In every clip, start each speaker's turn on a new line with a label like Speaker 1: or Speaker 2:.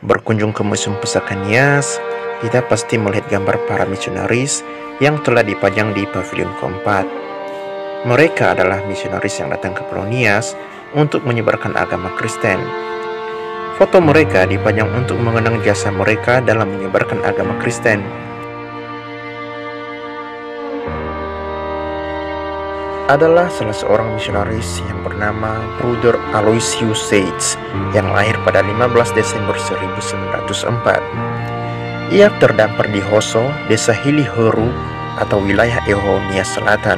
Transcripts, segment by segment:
Speaker 1: Berkunjung ke Museum Pusaka Nias, kita pasti melihat gambar para misionaris yang telah dipajang di pavilion keempat. Mereka adalah misionaris yang datang ke Pulau Nias untuk menyebarkan agama Kristen. Foto mereka dipajang untuk mengenang jasa mereka dalam menyebarkan agama Kristen. Adalah salah seorang misionaris yang bernama Bruder Aloysius Seitz yang lahir pada 15 Desember 1904. Ia terdampar di Hoso, desa Hiliheru atau wilayah Eho, Nias Selatan.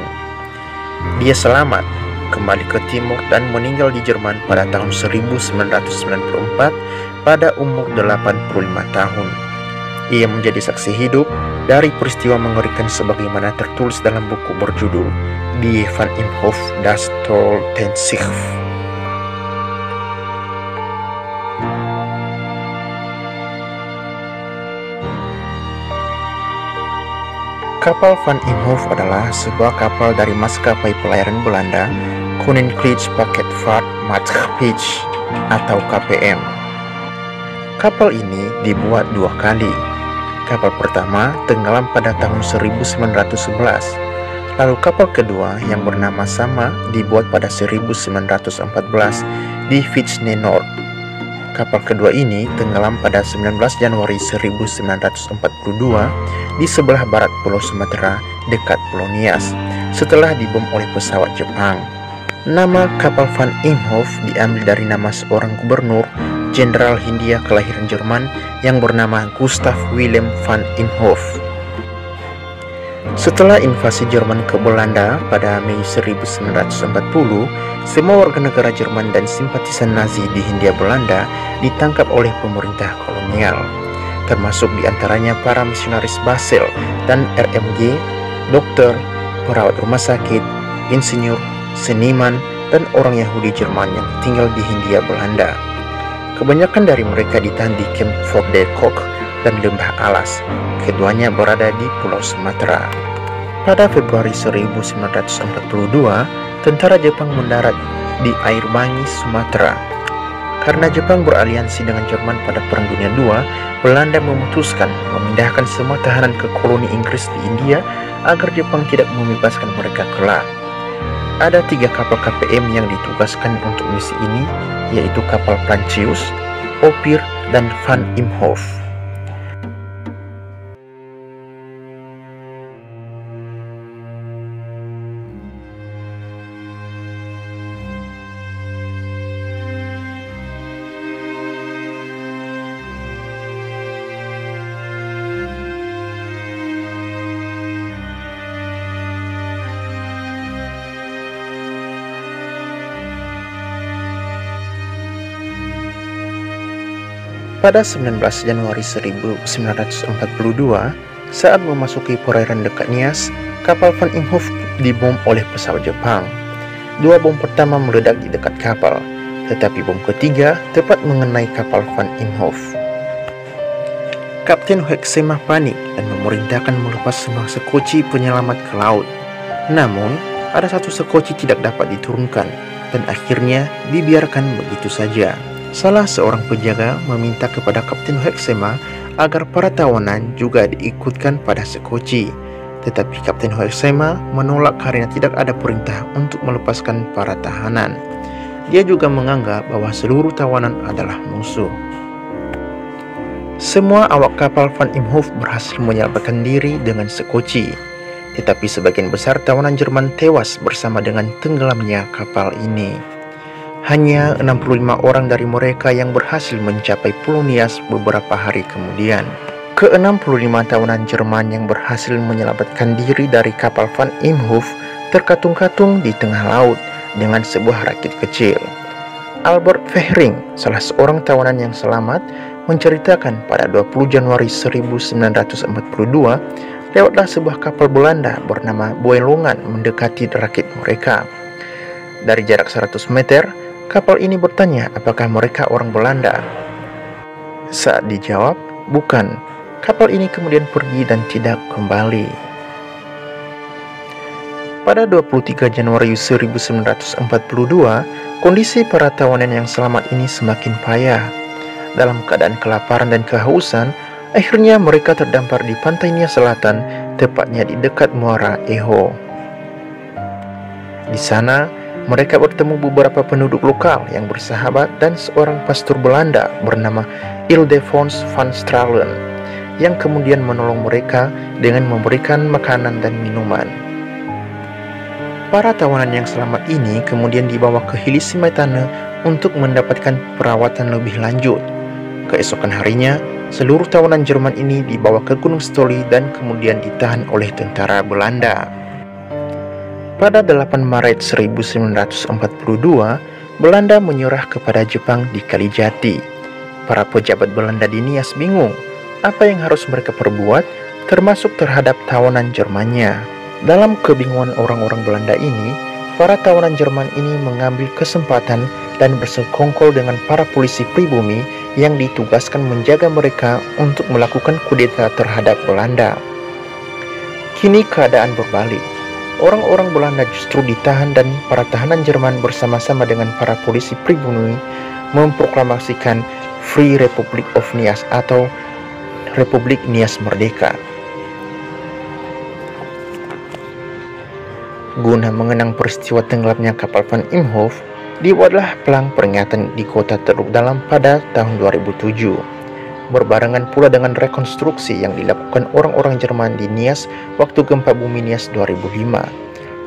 Speaker 1: Dia selamat kembali ke timur dan meninggal di Jerman pada tahun 1994 pada umur 85 tahun. Ia menjadi saksi hidup dari peristiwa mengerikan sebagaimana tertulis dalam buku berjudul Die van Imhof das Tolltenschiff. Kapal Van Imhof adalah sebuah kapal dari maskapai pelayaran Belanda Koninklijke Paketvaartmaatschappij atau KPM. Kapal ini dibuat dua kali. Kapal pertama tenggelam pada tahun 1911. Lalu kapal kedua yang bernama sama dibuat pada 1914 di Vlissingen Noord. Kapal kedua ini tenggelam pada 19 Januari 1942 di sebelah barat Pulau Sumatera dekat Pulau Nias setelah dibom oleh pesawat Jepang. Nama kapal Van Imhof diambil dari nama seorang gubernur Jenderal Hindia kelahiran Jerman yang bernama Gustav Wilhelm van Imhof. Setelah invasi Jerman ke Belanda pada Mei 1940, semua warga negara Jerman dan simpatisan Nazi di Hindia Belanda ditangkap oleh pemerintah kolonial, termasuk diantaranya para misionaris Basel dan RMG, dokter, perawat rumah sakit, insinyur, seniman, dan orang Yahudi Jerman yang tinggal di Hindia Belanda. Kebanyakan dari mereka ditahan di Camp Fort de Kock dan Lembah Alas, keduanya berada di Pulau Sumatera. Pada Februari 1942, tentara Jepang mendarat di Air Bangi, Sumatera. Karena Jepang beraliansi dengan Jerman pada Perang Dunia II, Belanda memutuskan memindahkan semua tahanan ke koloni Inggris di India agar Jepang tidak membebaskan mereka kelak. Ada 3 kapal KPM yang ditugaskan untuk misi ini, yaitu kapal Prancis, Opir, dan Van Imhof. Pada 19 Januari 1942, saat memasuki perairan dekat Nias, kapal Van Imhof dibom oleh pesawat Jepang. 2 bom pertama meledak di dekat kapal, tetapi bom ketiga tepat mengenai kapal Van Imhof. Kapten Hoeksema panik dan memerintahkan melepas semua sekoci penyelamat ke laut. Namun, ada satu sekoci tidak dapat diturunkan dan akhirnya dibiarkan begitu saja. Salah seorang penjaga meminta kepada Kapten Hoeksema agar para tawanan juga diikutkan pada sekoci. Tetapi Kapten Hoeksema menolak karena tidak ada perintah untuk melepaskan para tahanan. Dia juga menganggap bahwa seluruh tawanan adalah musuh. Semua awak kapal Van Imhof berhasil menyelamatkan diri dengan sekoci. Tetapi sebagian besar tawanan Jerman tewas bersama dengan tenggelamnya kapal ini. Hanya 65 orang dari mereka yang berhasil mencapai Pulau Nias beberapa hari kemudian. Ke-65 tawanan Jerman yang berhasil menyelamatkan diri dari kapal Van Imhof terkatung-katung di tengah laut dengan sebuah rakit kecil. Albert Vehring, salah seorang tawanan yang selamat, menceritakan pada 20 Januari 1942, lewatlah sebuah kapal Belanda bernama Boelongan mendekati rakit mereka. Dari jarak 100 meter, kapal ini bertanya apakah mereka orang Belanda. Saat dijawab, bukan. Kapal ini kemudian pergi dan tidak kembali. Pada 23 Januari 1942, kondisi para tawanan yang selamat ini semakin payah. dalam keadaan kelaparan dan kehausan, akhirnya mereka terdampar di pantai Nia Selatan, tepatnya di dekat muara Eho. Di sana, mereka bertemu beberapa penduduk lokal yang bersahabat dan seorang pastor Belanda bernama Ildefons van Stralen, yang kemudian menolong mereka dengan memberikan makanan dan minuman. Para tawanan yang selamat ini kemudian dibawa ke Hili-Simetane untuk mendapatkan perawatan lebih lanjut. Keesokan harinya, seluruh tawanan Jerman ini dibawa ke Gunung Stoli dan kemudian ditahan oleh tentara Belanda. Pada 8 Maret 1942, Belanda menyerah kepada Jepang di Kalijati. Para pejabat Belanda di Nias bingung apa yang harus mereka perbuat, termasuk terhadap tawanan Jermannya. Dalam kebingungan orang-orang Belanda ini, para tawanan Jerman ini mengambil kesempatan dan bersekongkol dengan para polisi pribumi yang ditugaskan menjaga mereka untuk melakukan kudeta terhadap Belanda. Kini keadaan berbalik. Orang-orang Belanda justru ditahan dan para tahanan Jerman bersama-sama dengan para polisi pribumi memproklamasikan Free Republic of Nias atau Republik Nias Merdeka. Guna mengenang peristiwa tenggelamnya kapal Van Imhoff, dibuatlah pelang peringatan di kota Teluk Dalam pada tahun 2007. Berbarengan pula dengan rekonstruksi yang dilakukan orang-orang Jerman di Nias waktu gempa bumi Nias 2005.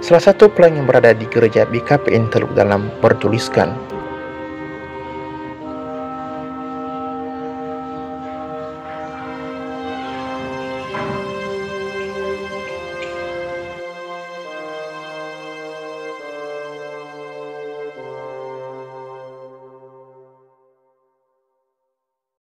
Speaker 1: Salah satu pelang yang berada di gereja BKPN Teluk Dalam bertuliskan,